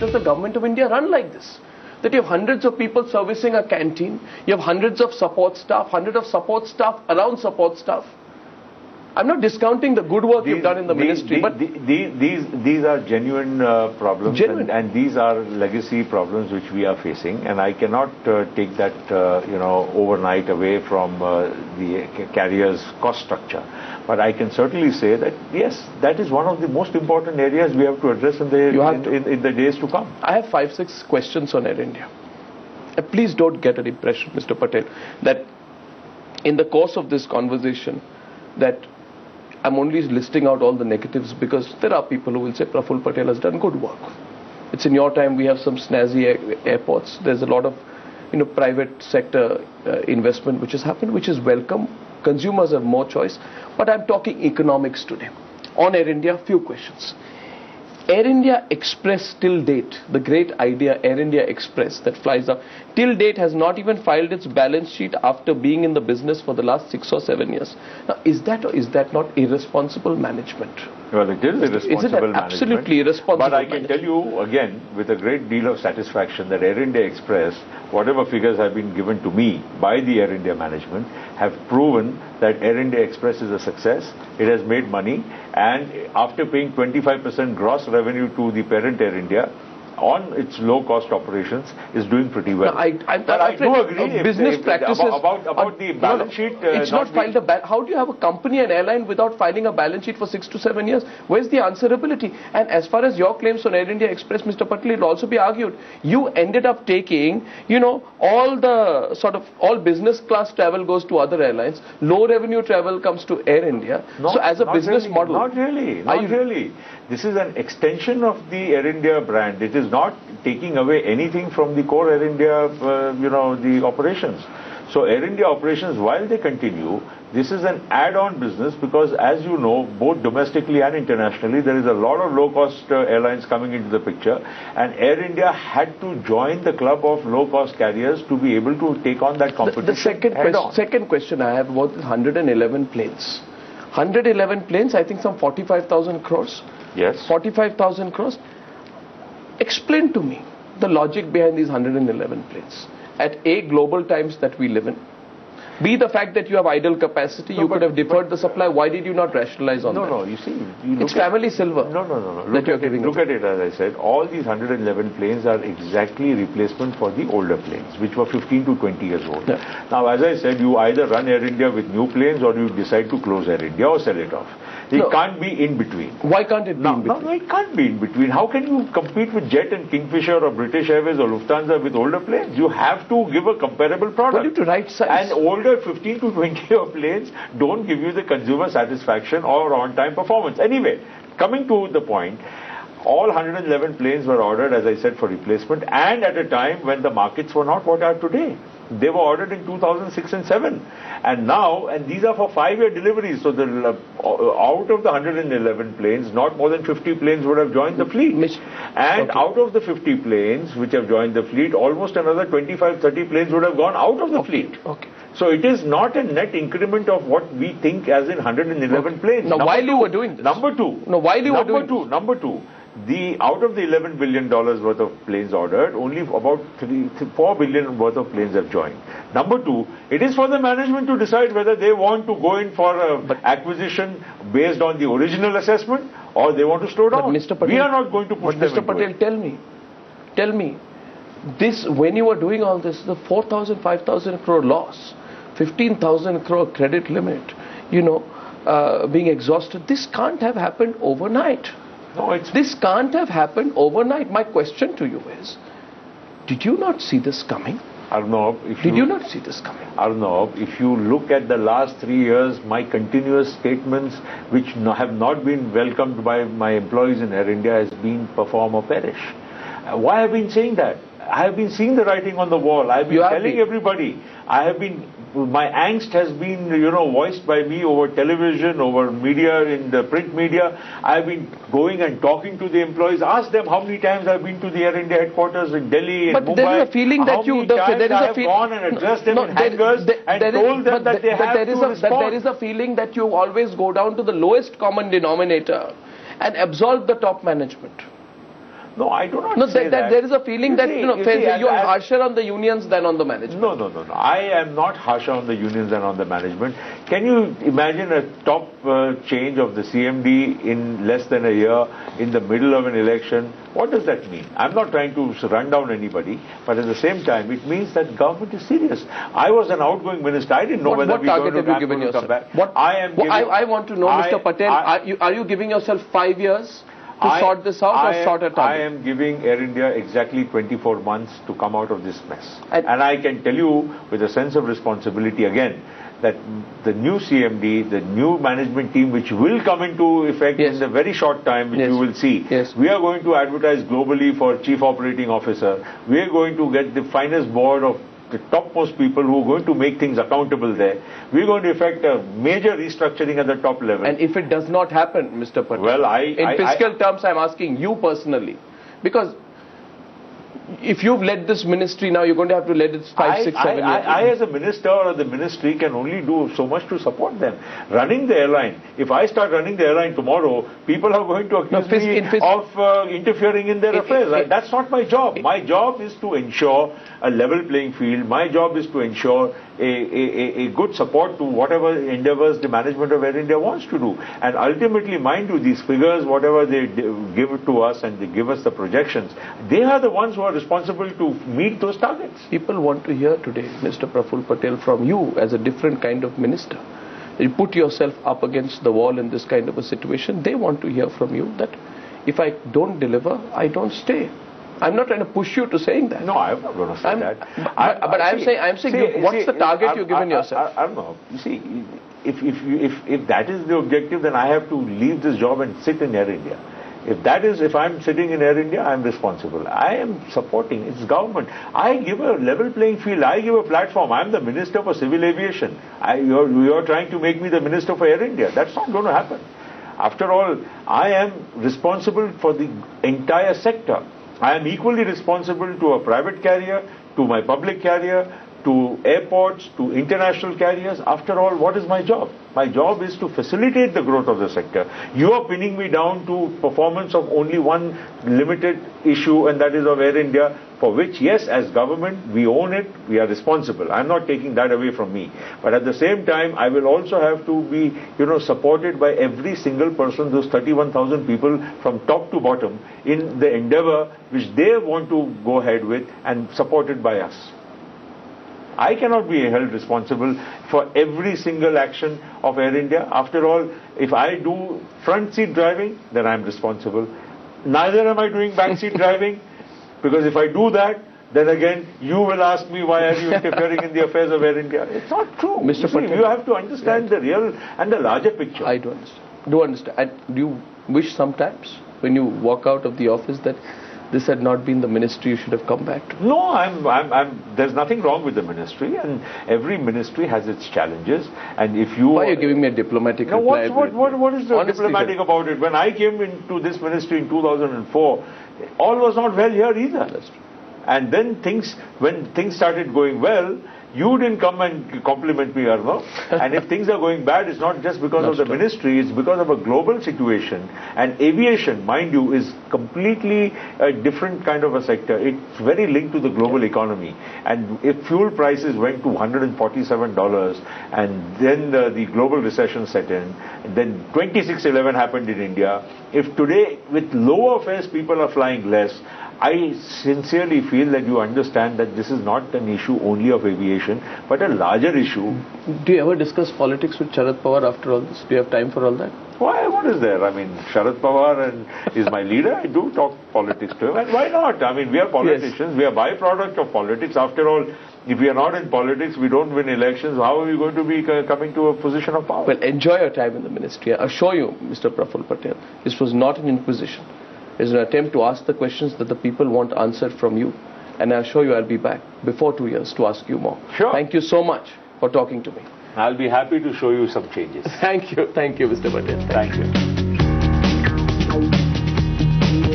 does the government of India run like this? That you have hundreds of people servicing a canteen, you have hundreds of support staff, hundreds of support staff around support staff. I'm not discounting the good work you've done in the ministry, but these are genuine problems, and these are legacy problems which we are facing, and I cannot take that overnight away from the carrier's cost structure. But I can certainly say that yes, that is one of the most important areas we have to address in the days to come. I have 5-6 questions on Air India. Please don't get an impression, Mr. Patel, that in the course of this conversation that I'm only listing out all the negatives, because there are people who will say Praful Patel has done good work. It's in your time we have some snazzy airports. There's a lot of private sector investment which has happened, which is welcome. Consumers have more choice. But I'm talking economics today. On Air India, few questions. Air India Express till date, the great idea Air India Express that flies up, till date has not even filed its balance sheet after being in the business for the last 6 or 7 years. Now, is that or is that not irresponsible management? Well, it is irresponsible management. Absolutely irresponsible. But I can tell you again, with a great deal of satisfaction, that Air India Express, whatever figures have been given to me by the Air India management, have proven that Air India Express is a success. It has made money, and after paying 25% gross revenue to the parent Air India on its low-cost operations, is doing pretty well. No, but I do agree business practices about the balance sheet. It's not filed how do you have a company, an airline, without filing a balance sheet for 6 to 7 years? Where's the answerability? And as far as your claims on Air India Express, Mr. Patel, it will also be argued. You ended up taking, all business class travel goes to other airlines. Low revenue travel comes to Air India. So as a business model, not really. This is an extension of the Air India brand. It is not taking away anything from the core Air India, the operations. So Air India operations, while they continue, this is an add-on business, because as you know, both domestically and internationally, there is a lot of low-cost airlines coming into the picture, and Air India had to join the club of low-cost carriers to be able to take on that competition. The second question I have about 111 planes. 111 planes, I think some 45,000 crores. Yes. 45,000 crores. Explain to me the logic behind these 111 planes at A, global times that we live in. B, the fact that you have idle capacity, you could have deferred the supply. Why did you not rationalize on that? No, you see, it's family silver. No. Look at it, as I said, all these 111 planes are exactly replacement for the older planes, which were 15 to 20 years old. Yeah. Now, as I said, you either run Air India with new planes, or you decide to close Air India or sell it off. It can't be in between. Why can't it be in between? No, it can't be in between. How can you compete with Jet and Kingfisher or British Airways or Lufthansa with older planes? You have to give a comparable product. Well, you have to right size. And older 15 to 20 year planes don't give you the consumer satisfaction or on-time performance. Anyway, coming to the point, all 111 planes were ordered, as I said, for replacement, and at a time when the markets were not what are today. They were ordered in 2006 and 7. And now, and these are for 5-year deliveries, so out of the 111 planes, not more than 50 planes would have joined the fleet. And out of the 50 planes which have joined the fleet, almost another 25-30 planes would have gone out of the fleet. So it is not a net increment of what we think as in 111 planes. Now, while you were doing this. Number two. Number two. Out of the $11 billion worth of planes ordered, only about $4 billion worth of planes have joined. Number two, it is for the management to decide whether they want to go in for acquisition based on the original assessment, or they want to slow down. Mr. Patel, we are not going to push them Mr. Patel, tell me, this, when you were doing all this, the 4,000, 5,000 crore loss, 15,000 crore credit limit, being exhausted, this can't have happened overnight. This can't have happened overnight. My question to you is, did you not see this coming? Arnab, if you look at the last 3 years, my continuous statements, which have not been welcomed by my employees in Air India, has been perform or perish. Why have I been saying that? I have been seeing the writing on the wall. I have been telling everybody. My angst has been, voiced by me over television, over media, in the print media. I have been going and talking to the employees. Ask them how many times I have been to the Air India headquarters in Delhi, in Mumbai. But there is a feeling that I have gone and addressed them in hangars and told them that they have to respond. There is a feeling that you always go down to the lowest common denominator and absolve the top management. No, I do not No, say that. there is a feeling that you're harsher on the unions than on the management. No. I am not harsher on the unions than on the management. Can you imagine a top change of the CMD in less than a year, in the middle of an election? What does that mean? I'm not trying to run down anybody, but at the same time, it means that government is serious. I was an outgoing minister. I didn't know whether we were going to come back. I want to know, Mr. Patel, are you giving yourself 5 years to sort this out or sort it out? I am giving Air India exactly 24 months to come out of this mess. And I can tell you with a sense of responsibility again, that the new CMD, the new management team which will come into effect in a very short time, which you will see, we are going to advertise globally for Chief Operating Officer. We are going to get the finest board of the topmost people who are going to make things accountable there. We're going to effect a major restructuring at the top level. And if it does not happen, Mr. Patel, in fiscal terms, I'm asking you personally, because if you've led this ministry now, you're going to have to lead it 5, 6, 7 years. I as a minister or the ministry can only do so much to support them. Running the airline, if I start running the airline tomorrow, people are going to accuse me of interfering in their affairs. That's not my job. My job is to ensure a level playing field. My job is to ensure a good support to whatever endeavors the management of Air India wants to do. And ultimately, mind you, these figures, whatever they give to us and they give us the projections, they are the ones who are responsible to meet those targets. People want to hear today, Mr. Praful Patel, from you as a different kind of minister. You put yourself up against the wall in this kind of a situation. They want to hear from you that if I don't deliver, I don't stay. I'm not trying to push you to saying that. No, I'm not going to say that. I'm saying, what's the target you've given yourself? I don't know. You see, if that is the objective, then I have to leave this job and sit in Air India. If I'm sitting in Air India, I'm responsible. I am supporting its government. I give a level playing field. I give a platform. I'm the Minister for Civil Aviation. You're trying to make me the Minister for Air India. That's not going to happen. After all, I am responsible for the entire sector. I am equally responsible to a private carrier, to my public carrier, to airports, to international carriers. After all, what is my job? My job is to facilitate the growth of the sector. You are pinning me down to performance of only one limited issue, and that is of Air India, for which, yes, as government, we own it, we are responsible. I'm not taking that away from me. But at the same time, I will also have to be, supported by every single person, those 31,000 people from top to bottom, in the endeavor which they want to go ahead with and supported by us. I cannot be held responsible for every single action of Air India. After all, if I do front seat driving, then I'm responsible. Neither am I doing back seat driving, because if I do that, then again, you will ask me, why are you interfering in the affairs of Air India? It's not true. Mr. Patel, you have to understand the real and the larger picture. I do understand. And do you wish sometimes, when you walk out of the office, that this had not been the ministry you should have come back to? No, there's nothing wrong with the ministry, and every ministry has its challenges. And if you... Why are you giving me a diplomatic reply? What is the diplomatic about it? When I came into this ministry in 2004, all was not well here either. That's true. And then when things started going well, you didn't come and compliment me, Arnab. And if things are going bad, it's not just because of the ministry, it's because of a global situation. And aviation, mind you, is completely a different kind of a sector. It's very linked to the global economy. And if fuel prices went to $147, and then the global recession set in, and then 26/11 happened in India, if today with lower fares people are flying less, I sincerely feel that you understand that this is not an issue only of aviation, but a larger issue. Do you ever discuss politics with Sharad Pawar after all this? Do you have time for all that? Why? What is there? I mean, Sharad Pawar is my leader. I do talk politics to him. And why not? I mean, we are politicians. Yes. We are byproduct of politics. After all, if we are not in politics, we don't win elections, how are we going to be coming to a position of power? Well, enjoy your time in the ministry. I assure you, Mr. Praful Patel, this was not an inquisition. It's an attempt to ask the questions that the people want answered from you. And I assure you I'll be back before 2 years to ask you more. Sure. Thank you so much for talking to me. I'll be happy to show you some changes. Thank you, Mr. Patel. Thank you.